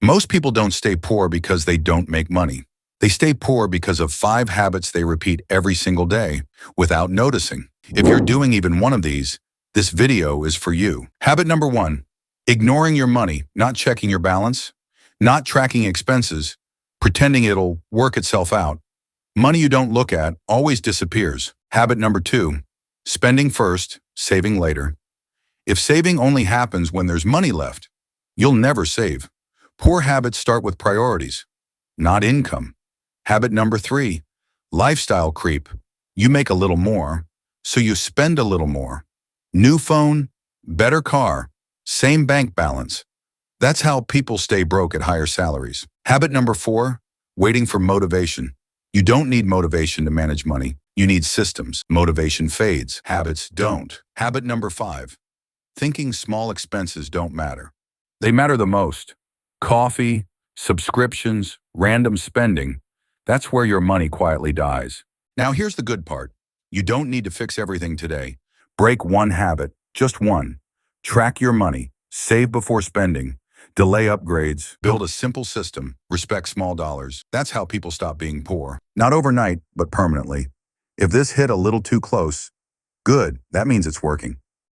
Most people don't stay poor because they don't make money. They stay poor because of 5 habits they repeat every single day without noticing. If you're doing even one of these, this video is for you. Habit number 1, ignoring your money, not checking your balance, not tracking expenses, pretending it'll work itself out. Money you don't look at always disappears. Habit number 2, spending first, saving later. If saving only happens when there's money left, you'll never save. Poor habits start with priorities, not income. Habit number 3, lifestyle creep. You make a little more, so you spend a little more. New phone, better car, same bank balance. That's how people stay broke at higher salaries. Habit number 4, waiting for motivation. You don't need motivation to manage money. You need systems. Motivation fades. Habits don't. Habit number 5, thinking small expenses don't matter. They matter the most. Coffee, subscriptions, random spending. That's where your money quietly dies. Now here's the good part. You don't need to fix everything today. Break one habit, just one. Track your money, save before spending, delay upgrades, build a simple system, respect small dollars. That's how people stop being poor. Not overnight, but permanently. If this hit a little too close, good, that means it's working.